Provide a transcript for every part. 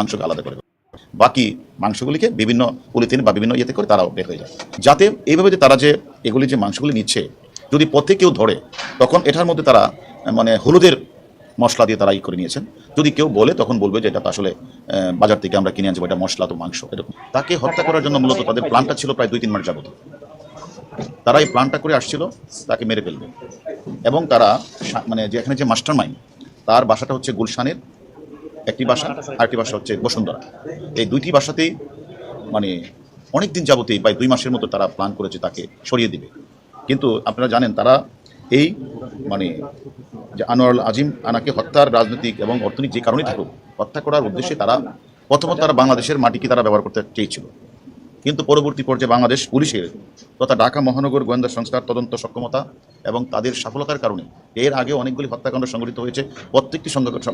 মাংসকে আলাদা করে, বাকি মাংসগুলিকে বিভিন্ন পলিথিন বা বিভিন্ন ইয়েতে করে তারাও বের হয়ে যায়, যাতে এইভাবে যে তারা যে এগুলি যে মাংসগুলি নিচ্ছে, যদি পথে কেউ ধরে তখন এটার মধ্যে তারা মানে হলুদের মশলা দিয়ে তারা করে নিয়েছেন। যদি কেউ বলে তখন বলবে যে এটা তো আসলে বাজার থেকে আমরা কিনে আনছি, এটা মশলা তো মাংস এরকম। তাকে হত্যা করার জন্য মূলত তাদের প্ল্যানটা ছিল প্রায় 2-3 মাস যাবত। তারা এই প্ল্যানটা করে আসছিল তাকে মেরে ফেলবে, এবং তারা মানে যে এখানে যে মাস্টার মাইন্ড, তার বাসাটা হচ্ছে গুলশানের একটি বাসা, আরেকটি বাসা হচ্ছে বসুন্ধরা। এই দুইটি বাসাতেই মানে অনেক দিন যাবতেই প্রায় 2 মাসের মতো তারা প্ল্যান করেছে তাকে সরিয়ে দিবে। কিন্তু আপনারা জানেন তারা এই মানে যে আনোয়ারুল আজিম আনাকে হত্যার রাজনৈতিক এবং অর্থনৈতিক যে কারণেই থাকুক, হত্যা করার উদ্দেশ্যে তারা প্রথমত তারা বাংলাদেশের মাটিকে তারা ব্যবহার করতে চেয়েছিল, কিন্তু পরবর্তী পর্যায়ে বাংলাদেশ পুলিশের তথা ঢাকা মহানগর গোয়েন্দা সংস্থার তদন্ত সক্ষমতা এবং তাদের সফলতার কারণে এর আগে অনেকগুলি হত্যাকাণ্ড সংঘটিত হয়েছে। প্রত্যেকটি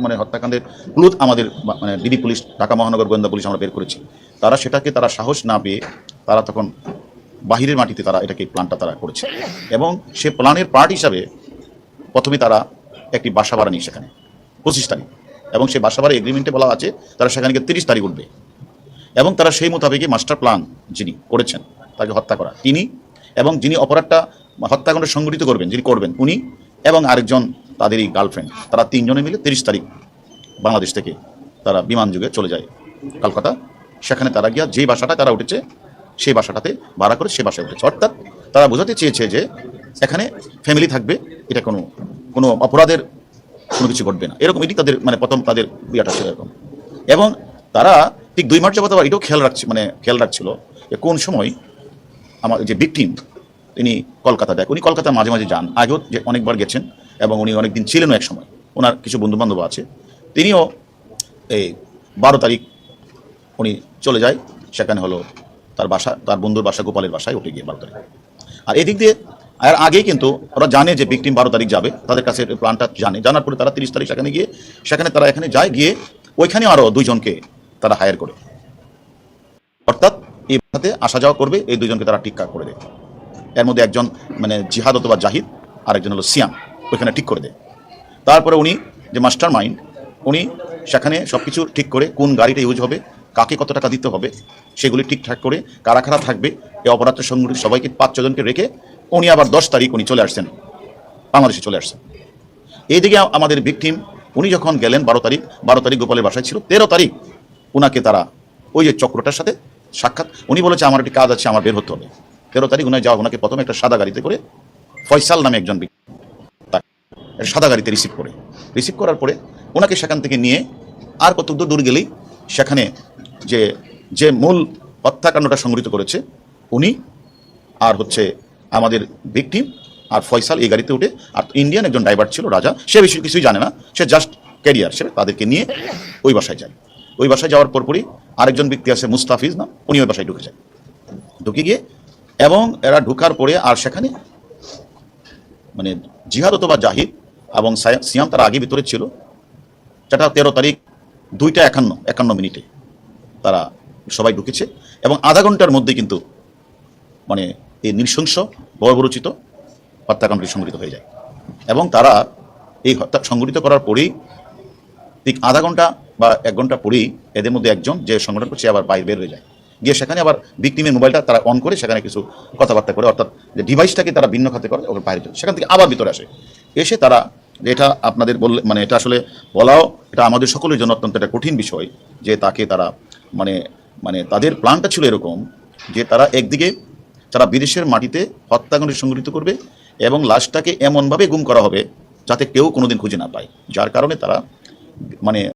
মানে হত্যাকাণ্ডের ক্লুজ আমাদের মানে ডিবি পুলিশ, ঢাকা মহানগর গোয়েন্দা পুলিশ আমরা বের করেছি। তারা সেটাকে তারা সাহস না পেয়ে তারা তখন বাহিরের মাটিতে তারা এটাকে প্ল্যানটা তারা করেছে, এবং সে প্ল্যানের পার্ট হিসাবে প্রথমে তারা একটি বাসা ভাড়া নিয়ে সেখানে 25 তারিখ, এবং সেই বাসা ভাড়া এগ্রিমেন্টে বলা আছে তারা সেখানে 30 তারিখ উঠবে, এবং তারা সেই মোতাবেকই মাস্টার প্ল্যান যিনি করেছেন তাকে হত্যা করা তিনি, এবং যিনি অপরাধটা হত্যাকাণ্ড সংঘটিত করবেন যিনি করবেন উনি, এবং আরেকজন তাদেরই গার্লফ্রেন্ড, তারা 3 জনে মিলে 30 তারিখ বাংলাদেশ থেকে তারা বিমান যুগে চলে যায় কলকাতা। সেখানে তারা গিয়া যেই বাসাটা তারা উঠেছে সেই বাসাটাতে ভাড়া করে সে বাসায় উঠেছে। অর্থাৎ তারা বোঝাতে চেয়েছে যে এখানে ফ্যামিলি থাকবে, এটা কোনো অপরাধের কোনো কিছু ঘটবে না, এরকম এটি তাদের মানে প্রথম তাদের বিয়াটা ছিল এরকম। এবং তারা ঠিক 2 মাস যাবত আবার এটাও খেয়াল রাখছিল যে কোন সময় আমার যে ভিকটিম তিনি কলকাতা দেখ, উনি কলকাতা মাঝে মাঝে যান, আগেও যে অনেকবার গেছেন, এবং উনি অনেকদিন ছিলেনও এক সময়, ওনার কিছু বন্ধুবান্ধব আছে। তিনিও এই 12 তারিখ উনি চলে যায়, সেখানে হলো তার বাসা, তার বন্ধুর বাসা গোপালের বাসায় উঠে গিয়ে 12 তারিখ। আর এদিক দিয়ে আর আগেই কিন্তু ওরা জানে যে ভিকটিম 12 তারিখ যাবে, তাদের কাছে প্ল্যানটা জানার পরে তারা 30 তারিখ সেখানে তারা এখানে যায়, গিয়ে ওইখানে আরও 2 জনকে তারা হায়ার করে, অর্থাৎ এই বাসাতে আসা যাওয়া করবে এই 2 জনকে তারা টিক্কা করে দেয়। এর মধ্যে একজন মানে জিহাদ অথবা জাহিদ, আরেকজন হলো সিয়াম, ওইখানে ঠিক করে দেয়। তারপরে উনি যে মাস্টার মাইন্ড, উনি সেখানে সব কিছু ঠিক করে কোন গাড়িটা ইউজ হবে, কাকে কত টাকা দিতে হবে, সেগুলি ঠিকঠাক করে কারা কারা থাকবে, এই অপরাধটা সংগঠিত সবাইকে 5-6 জনকে রেখে উনি আবার 10 তারিখ উনি চলে আসছেন, বাংলাদেশে চলে আসছেন। এইদিকে আমাদের ভিকটিম উনি যখন গেলেন 12 তারিখ গোপালের বাসায় ছিল, 13 তারিখ ওনাকে তারা ওই যে চক্রটার সাথে সাক্ষাৎ, উনি বলেছে আমার একটি কাজ আছে, আমার বের হতে হবে। 13 তারিখ উনি যাওয়া, ওনাকে প্রথমে একটা সাদা গাড়িতে করে ফয়সাল নামে একজন সাদা গাড়িতে রিসিভ করার পরে ওনাকে সেখান থেকে নিয়ে আর কত দূর গেলেই সেখানে যে মূল হত্যাকাণ্ডটা সংঘটিত করেছে উনি আর হচ্ছে আমাদের ভিকটিম আর ফয়সাল এই গাড়িতে উঠে, আর ইন্ডিয়ান একজন ড্রাইভার ছিল রাজা, সে বিষয়ে কিছুই জানে না, সে জাস্ট ক্যারিয়ার, সে তাদেরকে নিয়ে ওই বাসায় যায়। ওই বাসায় যাওয়ার পরপরই আরেকজন ব্যক্তি আছে মুস্তাফিজ নাম, উনি ওই বাসায় ঢুকে গিয়ে, এবং এরা ঢুকার পরে আর সেখানে মানে জিহাদ অথবা জাহিদ এবং সিয়াম তারা আগে ভিতরে ছিল, যেটা 13 তারিখ 2:51 তারা সবাই ঢুকেছে, এবং আধা ঘন্টার মধ্যে কিন্তু মানে এই নৃশংস বর্বরচিত হত্যাকাণ্ডটি সংঘটিত হয়ে যায়। এবং তারা এই হত্যা সংঘটিত করার পরেই ঠিক আধা ঘন্টা বা 1 ঘন্টা পরেই এদের মধ্যে একজন যে সংগঠন করছে আবার বাইরে বের হয়ে যায়, গিয়ে সেখানে আবার ভিকটিমের মোবাইলটা তারা অন করে সেখানে কিছু কথাবার্তা করে, অর্থাৎ যে ডিভাইসটাকে তারা ভিন্ন খাতে করে ওর বাইরে, সেখান থেকে আবার ভিতরে এসে তারা, এটা আপনাদের বললে মানে এটা আসলে বলাও এটা আমাদের সকলের জন্য অত্যন্ত একটা কঠিন বিষয়, যে তাকে তারা মানে তাদের প্ল্যানটা ছিল এরকম যে তারা একদিকে তারা বিদেশের মাটিতে হত্যাকাণ্ড সংঘটিত করবে, এবং লাশটাকে এমনভাবে গুম করা হবে যাতে কেউ কোনোদিন খুঁজে না পায়, যার কারণে তারা মানে